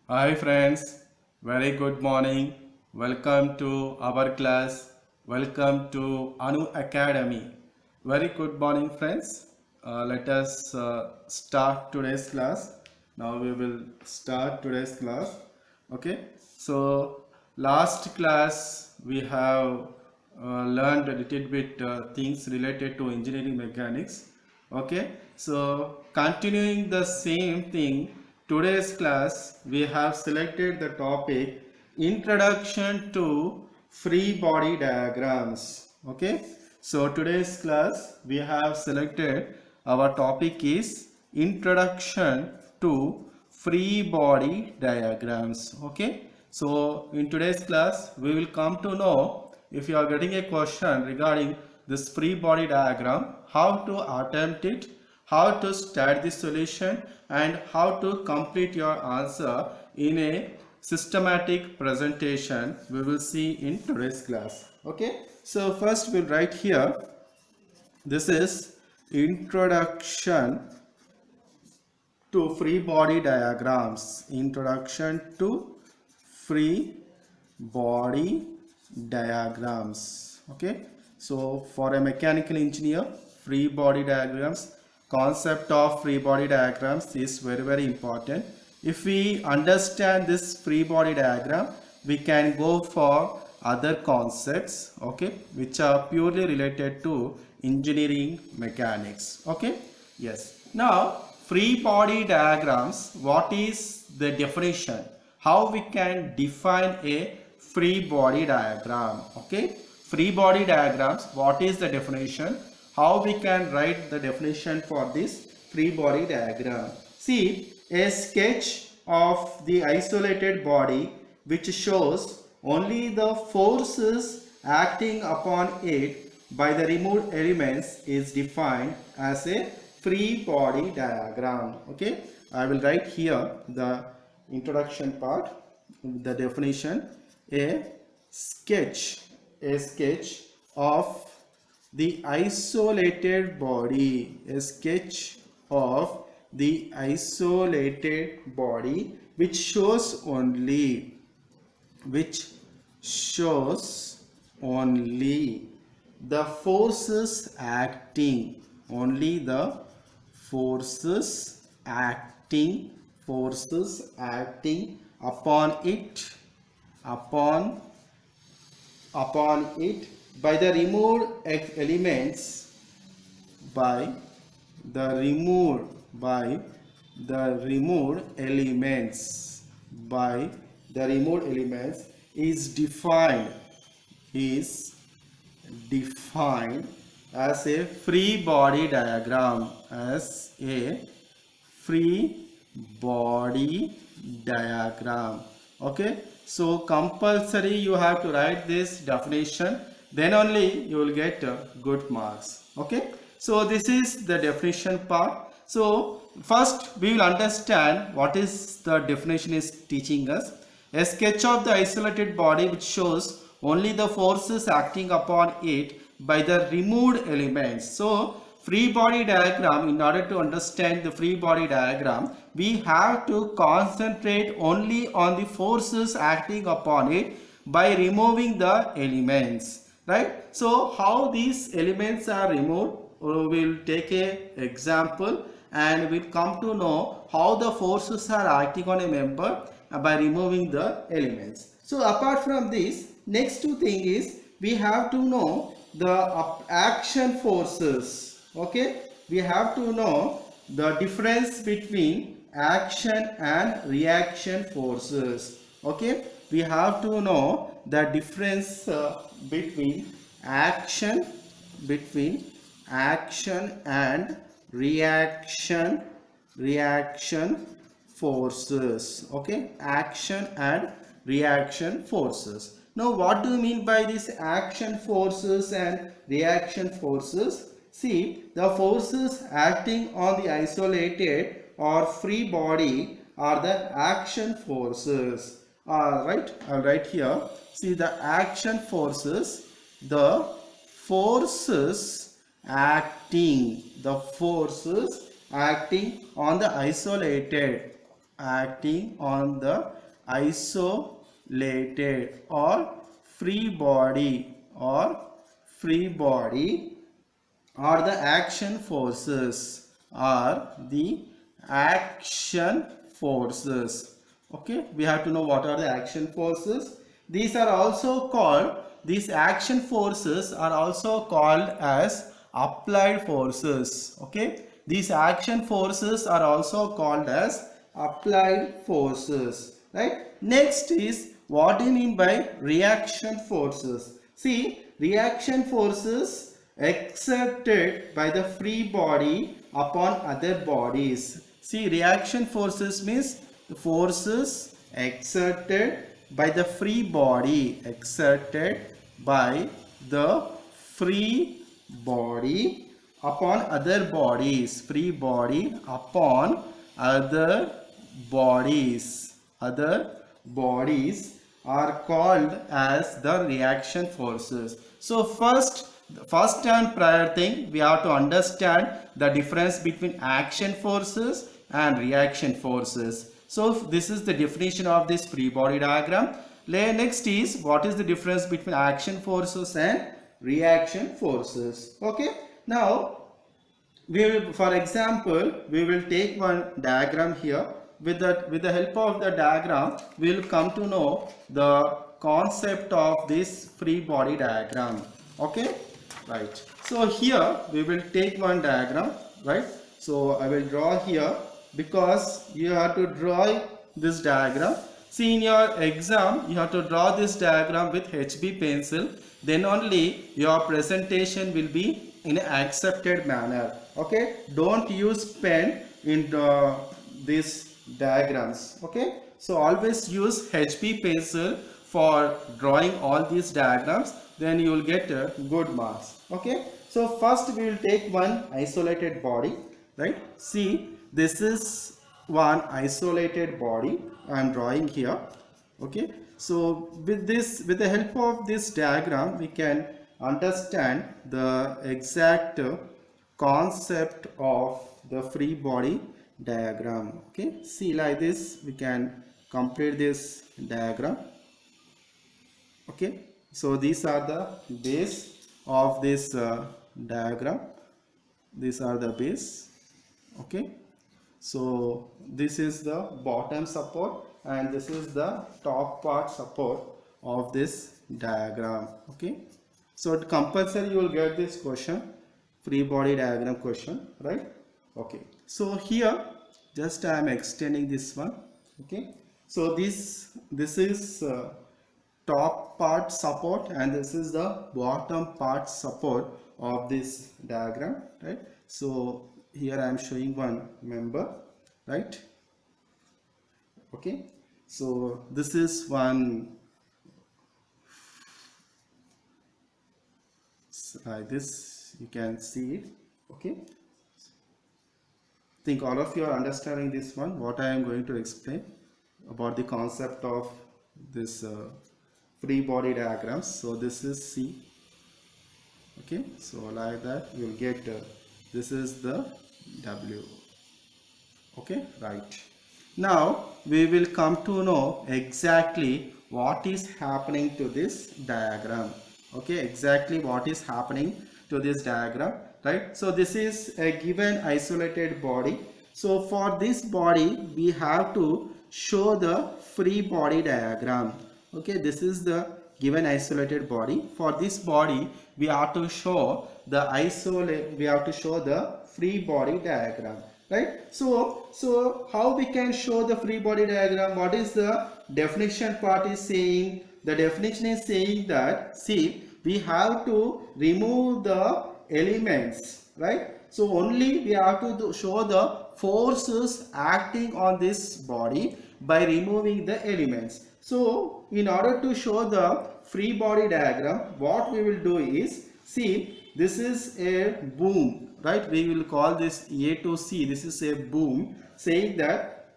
Hi friends, very good morning. Welcome to our class. Welcome to Anu Academy. Very good morning friends. Let us start today's class. Now we will start today's class. Okay. So last class we have learned a little bit things related to engineering mechanics. Okay, so continuing the same thing, today's class we have selected the topic introduction to free body diagrams. Okay, so today's class we have selected our topic is introduction to free body diagrams. Okay, so in today's class we will come to know, if you are getting a question regarding this free body diagram, how to attempt it, how to start the solution, and how to complete your answer in a systematic presentation we will see in today's class. Okay, so first we'll write here, this is introduction to free body diagrams. Introduction to free body diagrams. Okay, so for a mechanical engineer, free body diagrams, concept of free body diagrams is very important. If we understand this free body diagram, we can go for other concepts, okay, which are purely related to engineering mechanics. Okay, yes. Now free body diagrams, what is the definition, how we can define a free body diagram? Okay, free body diagrams, what is the definition, how we can write the definition for this free body diagram? See, a sketch of the isolated body which shows only the forces acting upon it by the removed elements is defined as a free body diagram. Okay, I will write here the introduction part, the definition. A sketch of the isolated body, a sketch of the isolated body which shows only the forces acting, only the forces acting upon it, upon it by the removed elements, by the removed by the removed elements by the removed elements is defined as a free body diagram, as a free body diagram. Okay, so compulsory you have to write this definition, then only you will get good marks. Okay, so this is the definition part. So first we will understand what is the definition is teaching us. A sketch of the isolated body which shows only the forces acting upon it by the removed elements. So free body diagram, in order to understand the free body diagram, we have to concentrate only on the forces acting upon it by removing the elements, right? So how these elements are removed, we'll take a example and we'll come to know how the forces are acting on a member by removing the elements. So apart from this, next two thing is we have to know the action forces. Okay, we have to know the difference between action and reaction forces. Okay, we have to know the difference between action and reaction forces. Okay, action and reaction forces. Now what do you mean by these action forces and reaction forces? See, the forces acting on the isolated or free body are the action forces. Right, I'll write here. See, the action forces, the forces acting on the isolated acting on the isolated or free body or the action forces are the action forces. Okay, we have to know what are the action forces. These are also called, these action forces are also called as applied forces. Okay, these action forces are also called as applied forces, right? Next is, what do you mean by reaction forces? See, reaction forces exerted by the free body upon other bodies. See, reaction forces means the forces exerted by the free body, upon other bodies, free body upon other bodies are called as the reaction forces. So first and prior thing, we have to understand the difference between action forces and reaction forces. So this is the definition of this free body diagram. Next is, what is the difference between action forces and reaction forces? Okay, now we will, for example, we will take one diagram here. With the help of the diagram, we will come to know the concept of this free body diagram. Okay, right. So here we will take one diagram, right? So I will draw here, because you have to draw this diagram. See, in your exam you have to draw this diagram with HB pencil, then only your presentation will be in an accepted manner. Okay, don't use pen in these diagrams. Okay, so always use HB pencil for drawing all these diagrams, then you will get good marks. Okay, so first we will take one isolated body, right? See, this is one isolated body I am drawing here. Okay, so with the help of this diagram, we can understand the exact concept of the free body diagram. Okay, see, like this we can complete this diagram. Okay, so these are the base of this diagram. These are the base. Okay, so this is the bottom support and this is the top part support of this diagram. Okay, so compulsory you will get this question, free body diagram question, right? Okay, so here just I am extending this one. Okay, so this is top part support and this is the bottom part support of this diagram, right? So here I am showing one member, right? Okay, so this is one like this, you can see it. Okay, think all of you are understanding this one, what I am going to explain about the concept of this free body diagrams. So this is C. Okay, so like that you will get this is the W. Okay, right. Now we will come to know exactly what is happening to this diagram. Okay, exactly what is happening to this diagram, right? So this is a given isolated body. So for this body we have to show the free body diagram. Okay, this is the given isolated body. For this body we have to show the free body diagram, right? So how we can show the free body diagram? What is the definition part is saying? The definition is saying that, see, we have to remove the elements, right? So only we have to show the forces acting on this body by removing the elements. So in order to show the free body diagram, what we will do is, see, this is a boom, right? We will call this A to C. This is a boom, saying that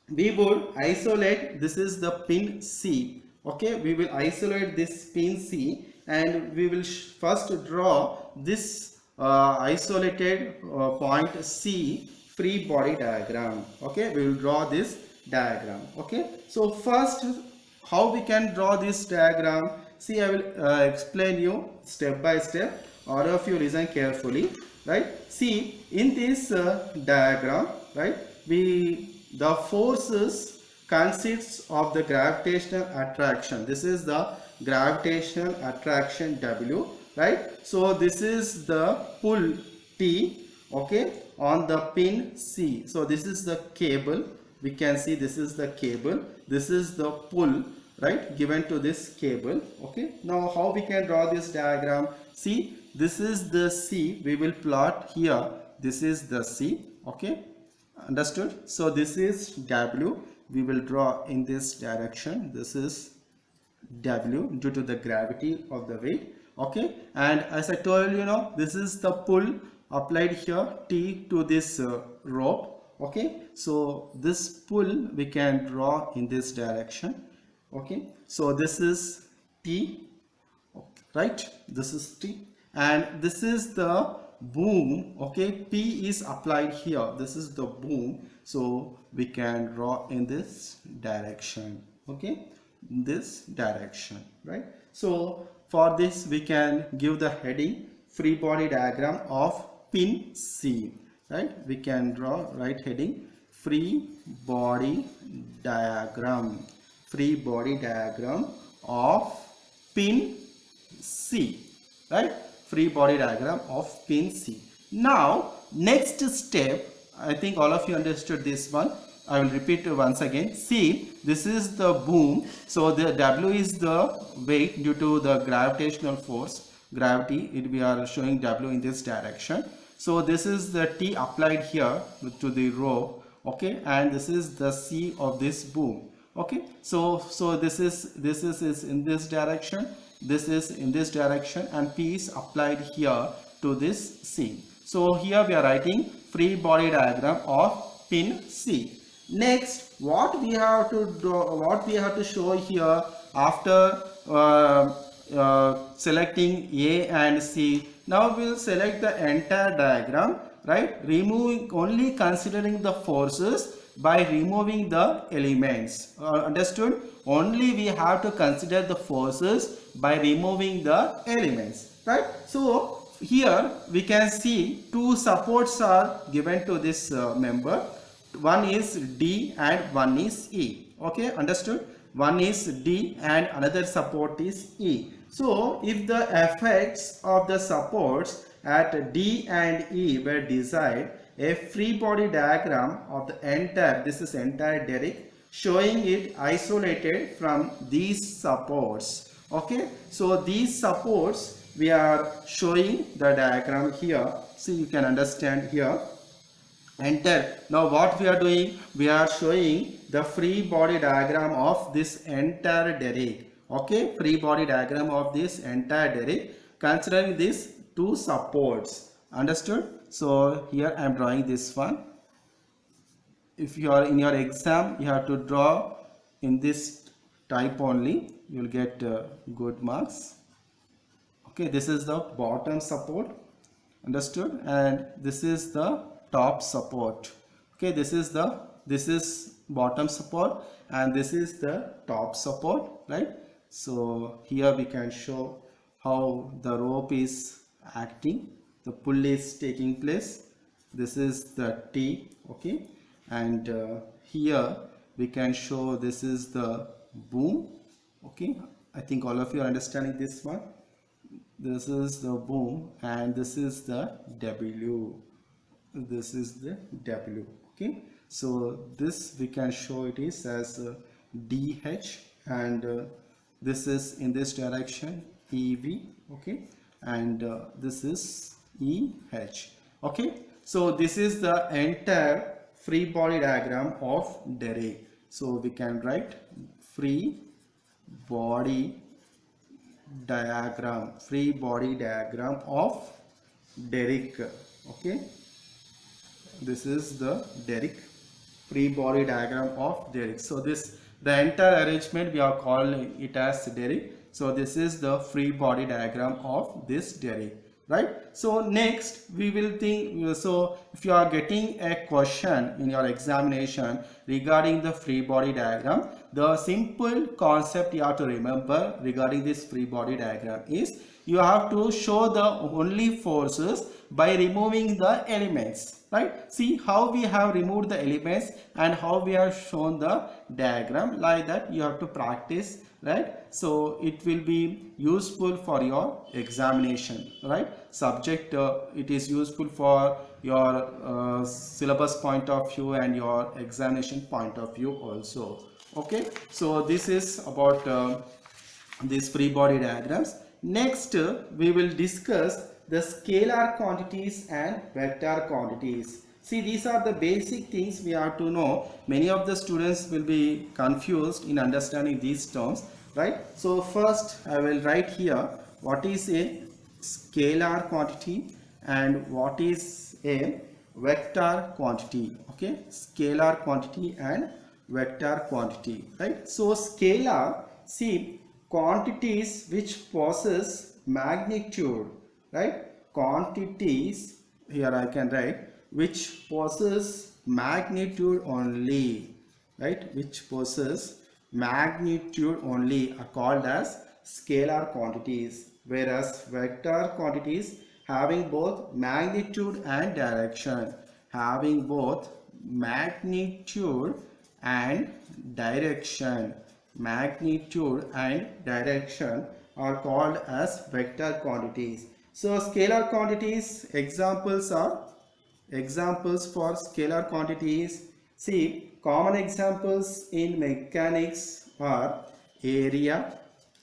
we would isolate, this is the pin C. Okay, we will isolate this pin C and we will first draw this isolated point C free body diagram. Okay, we will draw this diagram. Okay, so first, how we can draw this diagram? See, I will explain you step by step. All of you listen carefully, right? See, in this diagram, right, the forces consists of the gravitational attraction. This is the gravitational attraction W, right? So this is the pull T, okay, on the pin C. So this is the cable. We can see this is the cable. This is the pull, right, given to this cable. Okay, now how we can draw this diagram? See, this is the C. We will plot here. This is the C. Okay, understood? So this is W. We will draw in this direction. This is W due to the gravity of the weight. Okay, and as I told you, now this is the pull applied here, T, to this rope. Okay, so this pull we can draw in this direction. Okay, so this is T, right? This is T, and this is the boom. Okay, P is applied here. This is the boom, so we can draw in this direction. Okay, this direction, right? So for this we can give the heading free body diagram of pin C, right? We can draw right heading free body diagram of pin C, right? Free body diagram of pin C. Now next step, I think all of you understood this one. I will repeat once again. See, this is the boom. So the W is the weight due to the gravitational force, gravity. We are showing W in this direction. So this is the T applied here to the rope. Okay, and this is the C of this boom. Okay, so this is in this direction. This is in this direction, and P is applied here to this C. So here we are writing free body diagram of pin C. Next, what we have to do, what we have to show here after selecting A and C. Now we will select the entire diagram, right? Removing, only considering the forces by removing the elements. Understood? Only we have to consider the forces by removing the elements, right? So here we can see two supports are given to this member. One is D and one is E. Okay, understood? One is D and another support is E. So if the effects of the supports at D and E were desired, a free body diagram of the entire, this is entire derrick, showing it isolated from these supports. Okay, so these supports we are showing the diagram here. So you can understand here. Enter. Now what we are doing, we are showing the free body diagram of this entire derrick. Okay, free body diagram of this entire derrick considering these two supports. Understood? So here I am drawing this one. If you are in your exam, you have to draw in this type only, you will get good marks. Okay, this is the bottom support. Understood? And this is the top support. Okay, this is bottom support and this is the top support, right? So here we can show how the rope is acting, the pull is taking place. This is the T. Okay, and here we can show this is the boom. Okay, I think all of you are understanding this one. This is the boom and this is the W. This is the W. Okay, so this we can show it is as DH, and this is in this direction EV. Okay, and this is EH. Okay, so this is the entire free body diagram of derrick. So we can write free body diagram of derrick. Okay, this is the derrick, free body diagram of derrick. So this, the entire arrangement we are calling it as derrick. So this is the free body diagram of this derrick. right? So next we will think, so if you are getting a question in your examination regarding the free body diagram, the simple concept you have to remember regarding this free body diagram is you have to show the only forces by removing the elements, right? See how we have removed the elements and how we have shown the diagram. Like that you have to practice, right? So it will be useful for your examination, right? Subject, it is useful for your syllabus point of view and your examination point of view also. Okay, so this is about these free body diagrams. Next, we will discuss the scalar quantities and vector quantities. See, these are the basic things we have to know. Many of the students will be confused in understanding these terms, right? So first I will write here what is a scalar quantity and what is a vector quantity. Okay, scalar quantity and vector quantity, right? So scalar, see, quantities which possess magnitude, right? Quantities, here I can write, which possess magnitude only, right? Which possess magnitude only are called as scalar quantities, whereas vector quantities having both magnitude and direction, having both magnitude and direction, magnitude and direction are called as vector quantities. So scalar quantities, examples for scalar quantities, see, common examples in mechanics are area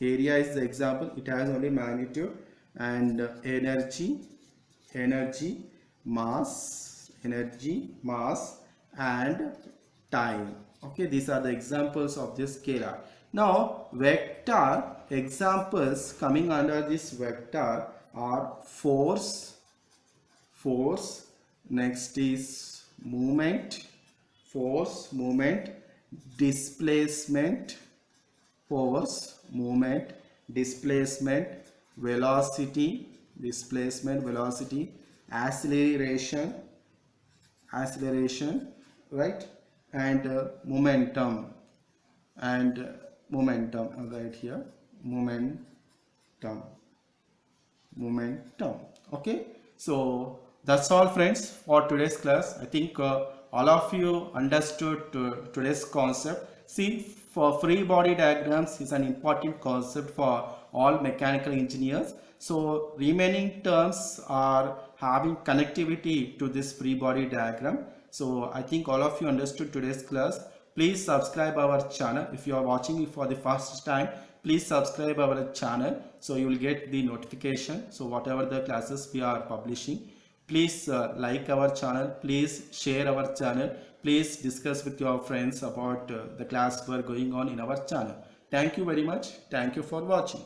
is the example, it has only magnitude, and energy, mass and time. Okay, these are the examples of this scalar. Now vector examples coming under this vector are force, next is movement, displacement, displacement, velocity, acceleration, right? And momentum, right here, momentum. Okay, so that's all friends for today's class. I think all of you understood today's concept. See, for free body diagrams is an important concept for all mechanical engineers. So remaining terms are having connectivity to this free body diagram. So I think all of you understood today's class. Please subscribe our channel. If you are watching it for the first time, please subscribe our channel so you will get the notification. So whatever the classes we are publishing, please like our channel, please share our channel, please discuss with your friends about the class we are going on in our channel. Thank you very much. Thank you for watching.